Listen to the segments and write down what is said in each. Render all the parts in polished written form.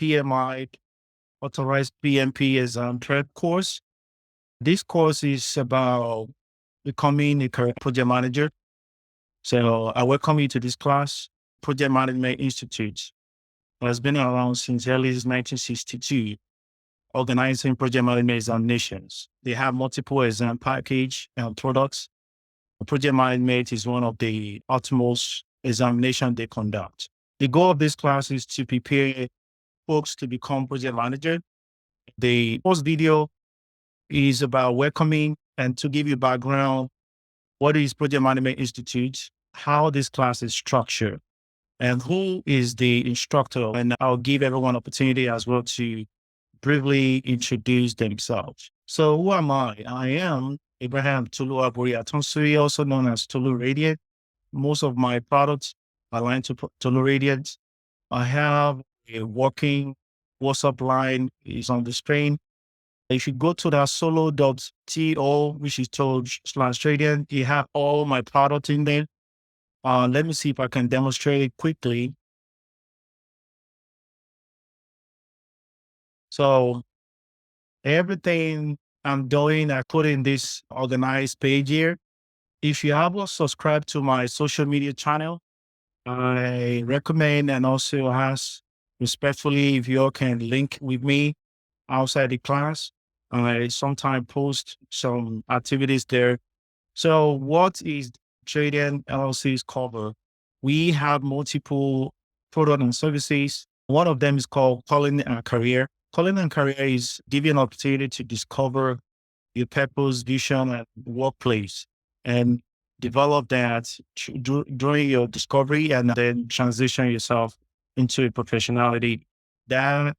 PMI, Authorized PMP exam prep course. This course is about becoming a career project manager. So I welcome you to this class. Project Management Institute has been around since early 1962, organizing project management examinations. They have multiple exam package and products. Project management is one of the utmost examination they conduct. The goal of this class is to prepare folks to become project manager. The first video is about welcoming and to give you background. What is Project Management Institute? How this class is structured and who is the instructor. And I'll give everyone opportunity as well to briefly introduce themselves. So who am I? I am Abraham Tulu Aburi, also known as Tulu Radiant. Most of my products are aligned to Tulu Radiant. I have a working WhatsApp line is on the screen. If you go to that solo.to, which is /trading, you have all my products in there. Let me see if I can demonstrate it quickly. So everything I'm doing, I put in this organized page here. If you haven't subscribed to my social media channel, I recommend and also ask respectfully if you all can link with me outside the class. I sometimes post some activities there. So what is Trading LLC's cover? We have multiple products and services. One of them is called Calling and Career. Calling and Career is giving an opportunity to discover your purpose, vision, and workplace and develop that during your discovery and then transition yourself into a professionality. That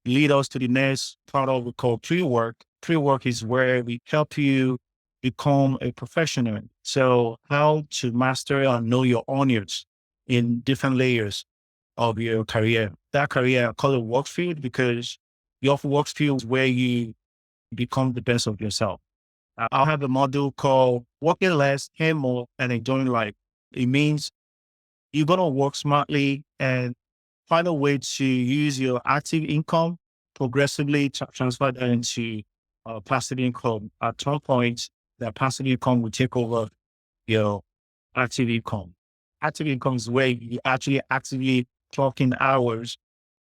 lead us to the next part of we call pre-work. Pre-work is where we help you become a professional. So how to master and know your onions in different layers of your career. That career, I call it workfield because your workfield is where you become the best of yourself. I'll have a module called Working Less, Earn More, and Enjoying Life. It means you're going to work smartly and find a way to use your active income progressively to transfer that into passive income. At some point, that passive income will take over your active income. Active income is where you actually actively clock in hours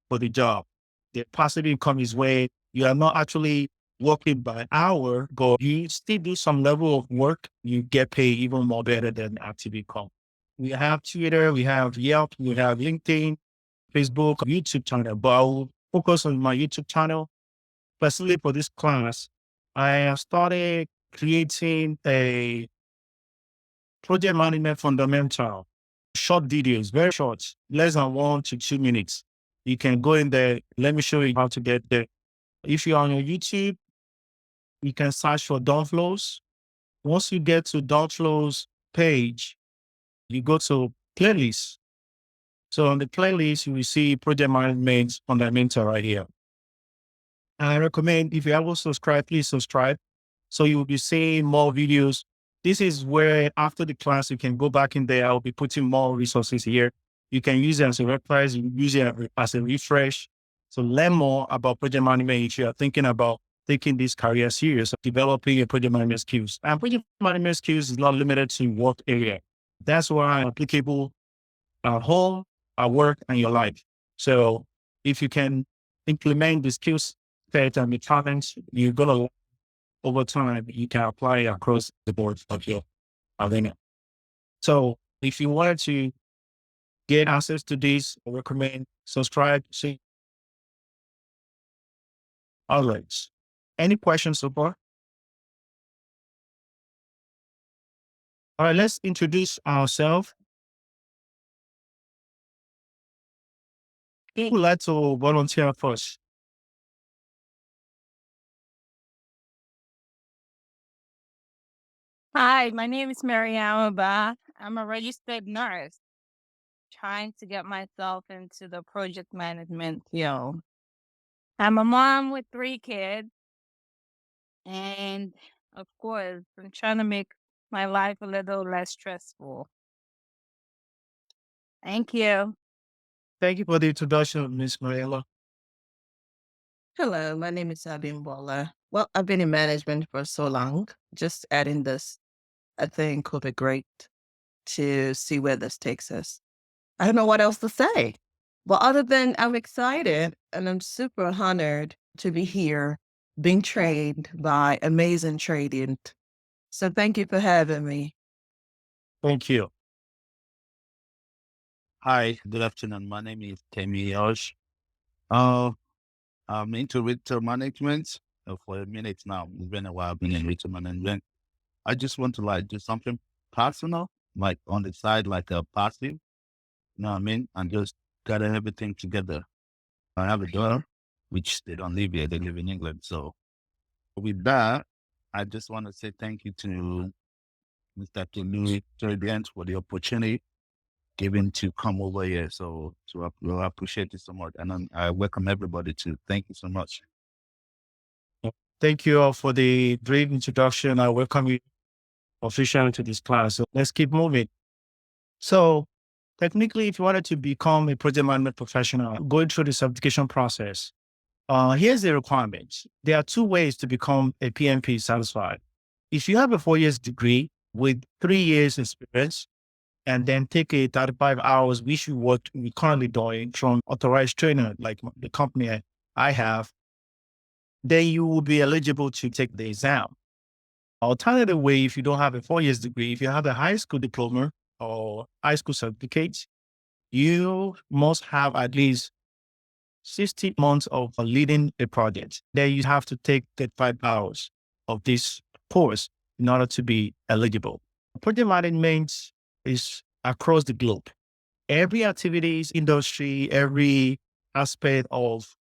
for the job. The passive income is where you are not actually working by hour, but you still do some level of work. You get paid even more better than active income. We have Twitter, we have Yelp, we have LinkedIn, Facebook, YouTube channel, but I will focus on my YouTube channel. Specifically for this class, I have started creating a project management fundamental, short videos, very short, less than 1 to 2 minutes. You can go in there. Let me show you how to get there. If you're on your YouTube, you can search for Doneflows. Once you get to Doneflows page, you go to playlist. So on the playlist, you will see project management fundamental right here. And I recommend if you haven't subscribed, please subscribe. So you will be seeing more videos. This is where after the class, you can go back in there. I'll be putting more resources here. You can use it as a reference, you can use it as a refresh. So learn more about project management if you are thinking about taking this career serious, developing a project management skills. And project management skills is not limited to work area. That's why applicable at home, at work, and your life. So if you can implement the skills set and the talents, you're gonna over time you can apply across the board of your arena. So if you wanted to get access to this, I recommend subscribe. See, all right. Any questions so far? All right, let's introduce ourselves. Who would like to volunteer first? Hi, my name is Mariama Ba. I'm a registered nurse trying to get myself into the project management field. I'm a mom with 3 kids, and of course, I'm trying to make my life a little less stressful. Thank you. Thank you for the introduction, Miss Mariela. Hello, my name is Abimbola. Well, I've been in management for so long. Just adding this, I think, will be great to see where this takes us. I don't know what else to say. Well, other than I'm excited and I'm super honored to be here being trained by amazing trading. So thank you for having me. Thank you. Hi, good afternoon. My name is Temi Yosh. Uh, I'm into retail management for a minute now. It's been a while I've been in retail management. I just want to like do something personal, like on the side, like a passive, you know what I mean? And just gather everything together. I have a daughter, which they don't live here, they live in England. So with that, I just want to say thank you to Mr. Tolu for the opportunity given to come over here. So I appreciate it so much. And I welcome everybody too. Thank you so much. Thank you all for the great introduction. I welcome you officially to this class. So let's keep moving. So technically, if you wanted to become a project management professional, going through the certification process, here's the requirements. There are two ways to become a PMP certified. If you have a 4 years degree with 3 years experience, and then take a 35 hours, which we currently doing from authorized trainer, like the company I have, then you will be eligible to take the exam. Alternative way, if you don't have a 4 years degree, if you have a high school diploma or high school certificate, you must have at least 60 months of leading a project. Then you have to take 35 hours of this course in order to be eligible. Project management is across the globe. Every activities, industry, every aspect of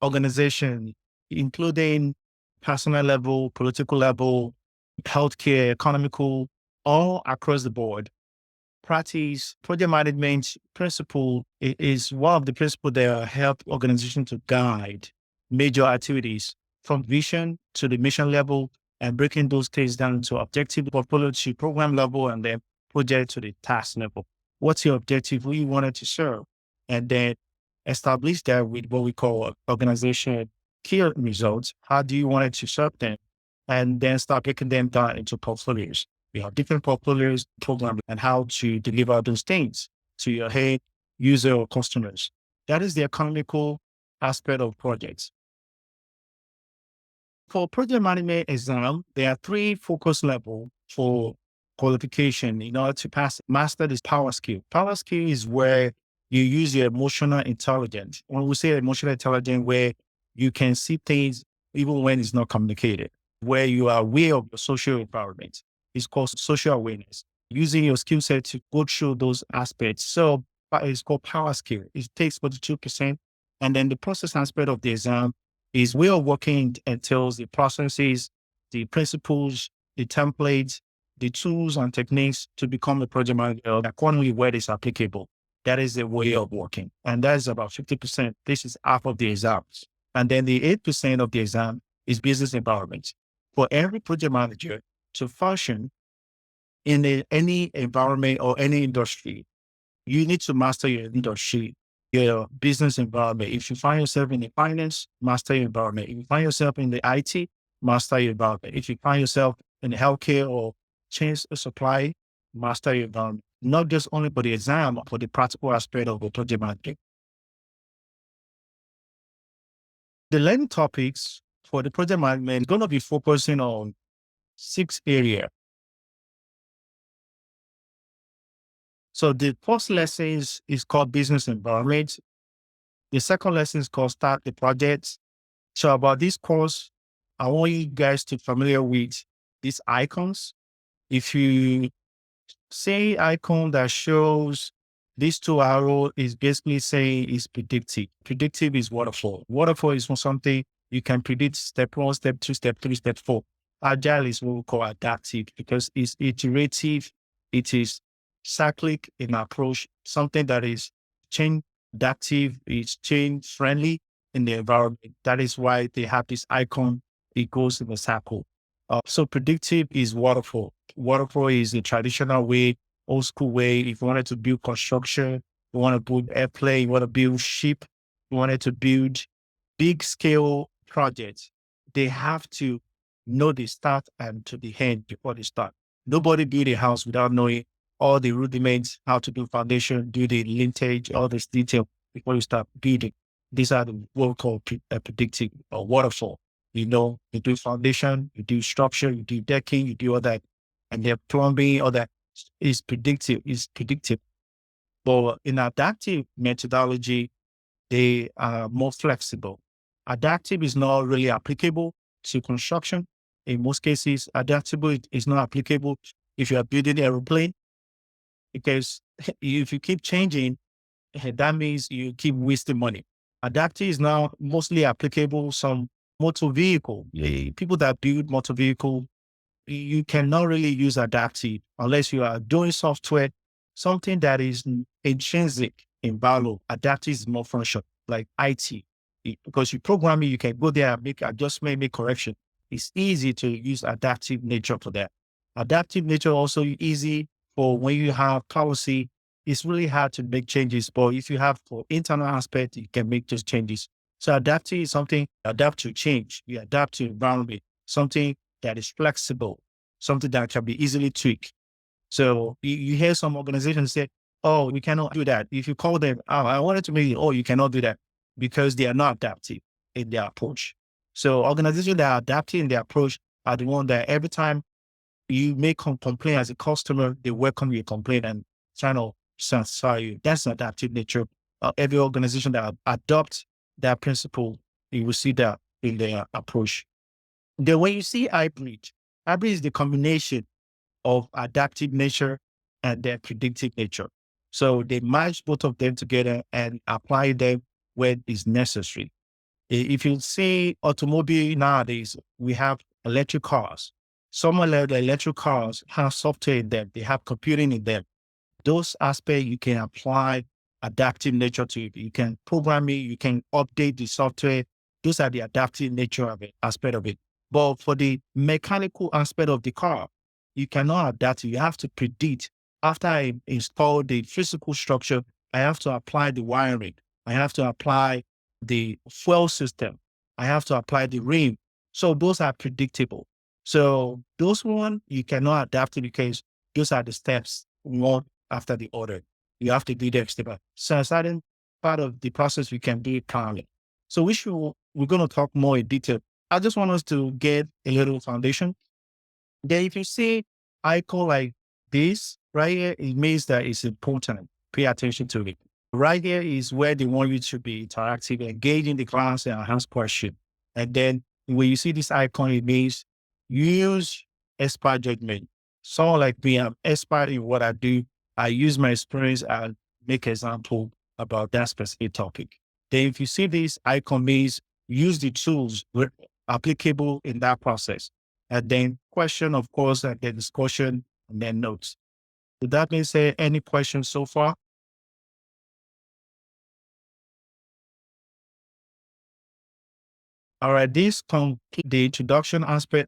organization, including personal level, political level, healthcare, economical, all across the board. Practice project management principle is one of the principles that help organization to guide major activities from vision to the mission level and breaking those things down to objective portfolio to program level and then project to the task level. What's your objective? Who you wanted to serve? And then establish that with what we call organization key results. How do you want it to serve them? And then start breaking them down into portfolios. We have different portfolios, program, and how to deliver those things to your head user or customers. That is the economical aspect of projects. For project management exam, there are three focus levels for qualification in order to pass. Master this power skill. Power skill is where you use your emotional intelligence. When we say emotional intelligence, where you can see things even when it's not communicated, where you are aware of your social environment. It's called social awareness. Using your skill set to go through those aspects. So it's called power skill. It takes 42%. And then the process aspect of the exam is way of working entails the processes, the principles, the templates, the tools and techniques to become a project manager accordingly where it is applicable. That is the way of working. And that is about 50%. This is half of the exams. And then the 8% of the exam is business environment. For every project manager to function in any environment or any industry, you need to master your industry, your business environment. If you find yourself in the finance, master your environment. If you find yourself in the IT, master your environment. If you find yourself in the healthcare or change supply, master your environment. Not just only for the exam, but for the practical aspect of the project management. The learning topics for the project management is going to be focusing on 6 areas. So the first lesson is called business environment. The second lesson is called start the project. So about this course, I want you guys to familiar with these icons. If you say icon that shows these two arrow is basically saying is predictive. Predictive is waterfall. Waterfall is something you can predict step 1, step 2, step 3, step 4. Agile is what we call adaptive because it's iterative. It is cyclic in approach, something that is change adaptive, it's change friendly in the environment. That is why they have this icon. It goes in a circle. So predictive is waterfall. Waterfall is the traditional way, old school way. If you wanted to build construction, you want to build airplane, you want to build ship, you wanted to build big scale projects, they have to know the start and to the end before they start. Nobody build a house without knowing all the rudiments, how to do foundation, do the lintage, all this detail before you start building. These are the what we call predictive or waterfall. You know, you do foundation, you do structure, you do decking, you do all that, and then plumbing, all that is predictive. But in adaptive methodology, they are more flexible. Adaptive is not really applicable to construction. In most cases, adaptable is not applicable if you are building an aeroplane, because if you keep changing, that means you keep wasting money. Adaptive is now mostly applicable some motor vehicle. People that build motor vehicle, you cannot really use adaptive unless you are doing software, something that is intrinsic in value. Adaptive is more function, like IT. Because you program it, you can go there and make adjustment, make correction. It's easy to use adaptive nature for that. Adaptive nature also easy for when you have policy. It's really hard to make changes, but if you have for internal aspect, you can make those changes. So adaptive is something adapt to change. You adapt to environment, something that is flexible, something that can be easily tweaked. So you hear some organizations say, oh, we cannot do that. If you call them, oh, I wanted to make it, oh, you cannot do that because they are not adaptive in their approach. So organizations that are adaptive in their approach are the one that every time you make a complaint as a customer, they welcome your complaint and try to satisfy you. That's adaptive nature. Every organization that adopts that principle, you will see that in their approach. Then when you see hybrid is the combination of adaptive nature and their predictive nature. So they merge both of them together and apply them when it's necessary. If you see automobile nowadays, we have electric cars. Some of the electric cars have software in them, they have computing in them. Those aspects you can apply adaptive nature to it. You can program it, you can update the software. Those are the adaptive nature of it, aspect of it. But for the mechanical aspect of the car, you cannot adapt it. You have to predict. After I install the physical structure, I have to apply the wiring. I have to apply the fuel system. I have to apply the rim. So those are predictable. So those one you cannot adapt it because those are the steps one after the other. You have to do the step. So a certain part of the process we can do it calmly. So we're going to talk more in detail. I just want us to get a little foundation. Then if you see icon like this right here, it means that it's important. Pay attention to it. Right here is where they want you to be interactive, engage in the class and ask questions. And then when you see this icon, it means use expert judgment. Someone like me, I'm expert in what I do. I use my experience and make example about that specific topic. Then if you see this icon means use the tools applicable in that process. And then question, of course, and then discussion, and then notes. So that means any questions so far? All right, this completes the introduction aspect